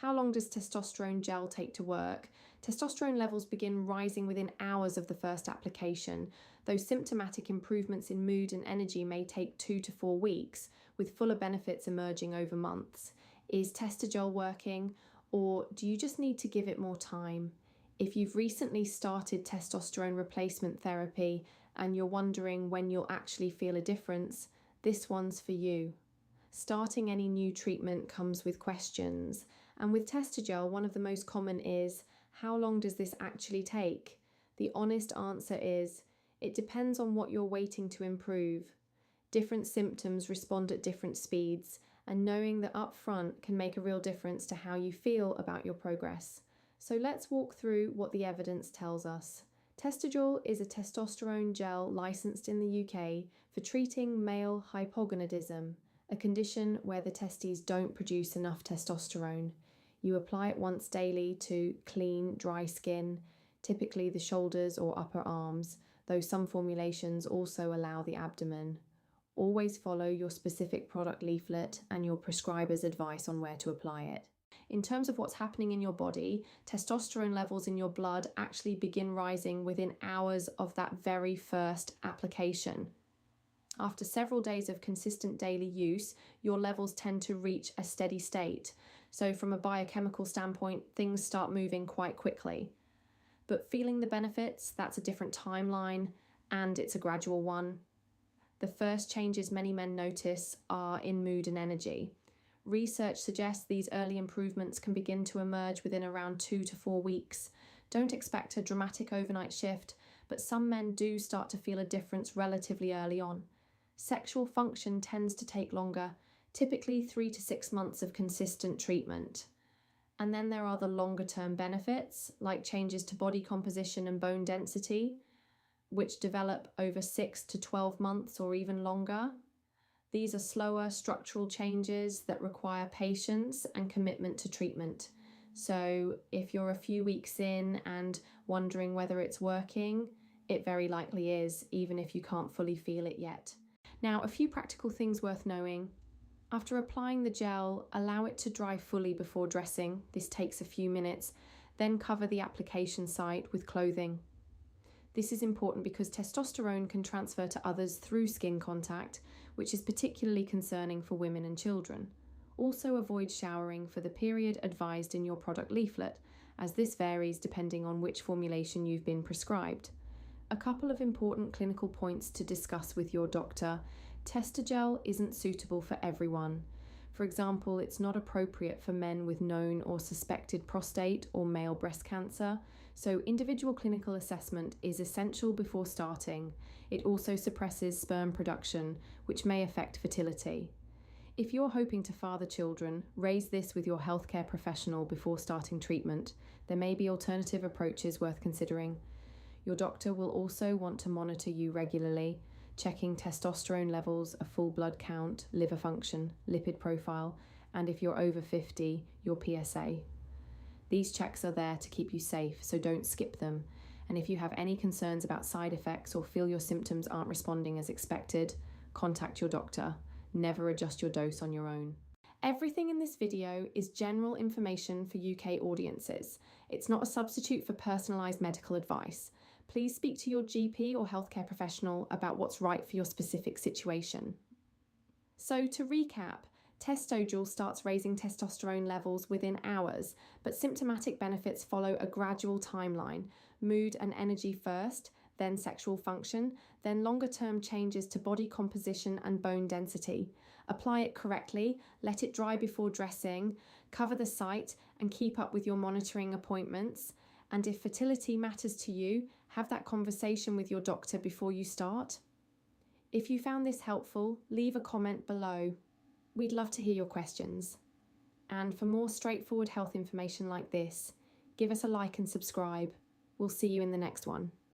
How long does testosterone gel take to work? Testosterone levels begin rising within hours of the first application, though symptomatic improvements in mood and energy may take 2 to 4 weeks, with fuller benefits emerging over months. Is Testogel working, or do you just need to give it more time? If you've recently started testosterone replacement therapy and you're wondering when you'll actually feel a difference, this one's for you. Starting any new treatment comes with questions, and with Testogel, one of the most common is, how long does this actually take? The honest answer is, it depends on what you're waiting to improve. Different symptoms respond at different speeds, and knowing that upfront can make a real difference to how you feel about your progress. So let's walk through what the evidence tells us. Testogel is a testosterone gel licensed in the UK for treating male hypogonadism, a condition where the testes don't produce enough testosterone. You apply it once daily to clean, dry skin, typically the shoulders or upper arms, though some formulations also allow the abdomen. Always follow your specific product leaflet and your prescriber's advice on where to apply it. In terms of what's happening in your body, testosterone levels in your blood actually begin rising within hours of that very first application. After several days of consistent daily use, your levels tend to reach a steady state. So from a biochemical standpoint, things start moving quite quickly. But feeling the benefits, that's a different timeline, and it's a gradual one. The first changes many men notice are in mood and energy. Research suggests these early improvements can begin to emerge within around 2 to 4 weeks. Don't expect a dramatic overnight shift, but some men do start to feel a difference relatively early on. Sexual function tends to take longer, typically 3 to 6 months of consistent treatment. And then there are the longer-term benefits, like changes to body composition and bone density, which develop over 6 to 12 months or even longer. These are slower structural changes that require patience and commitment to treatment. So if you're a few weeks in and wondering whether it's working, it very likely is, even if you can't fully feel it yet. Now, a few practical things worth knowing. After applying the gel, allow it to dry fully before dressing. This takes a few minutes. Then cover the application site with clothing. This is important because testosterone can transfer to others through skin contact, which is particularly concerning for women and children. Also avoid showering for the period advised in your product leaflet, as this varies depending on which formulation you've been prescribed. A couple of important clinical points to discuss with your doctor. Testogel isn't suitable for everyone. For example, it's not appropriate for men with known or suspected prostate or male breast cancer, so individual clinical assessment is essential before starting. It also suppresses sperm production, which may affect fertility. If you're hoping to father children, raise this with your healthcare professional before starting treatment. There may be alternative approaches worth considering. Your doctor will also want to monitor you regularly, checking testosterone levels, a full blood count, liver function, lipid profile, and if you're over 50, your PSA. These checks are there to keep you safe, so don't skip them. And if you have any concerns about side effects or feel your symptoms aren't responding as expected, contact your doctor. Never adjust your dose on your own. Everything in this video is general information for UK audiences. It's not a substitute for personalised medical advice. Please speak to your GP or healthcare professional about what's right for your specific situation. So to recap, Testogel starts raising testosterone levels within hours, but symptomatic benefits follow a gradual timeline. Mood and energy first, then sexual function, then longer-term changes to body composition and bone density. Apply it correctly, let it dry before dressing, cover the site, and keep up with your monitoring appointments. And if fertility matters to you, have that conversation with your doctor before you start. If you found this helpful, leave a comment below. We'd love to hear your questions. And for more straightforward health information like this, give us a like and subscribe. We'll see you in the next one.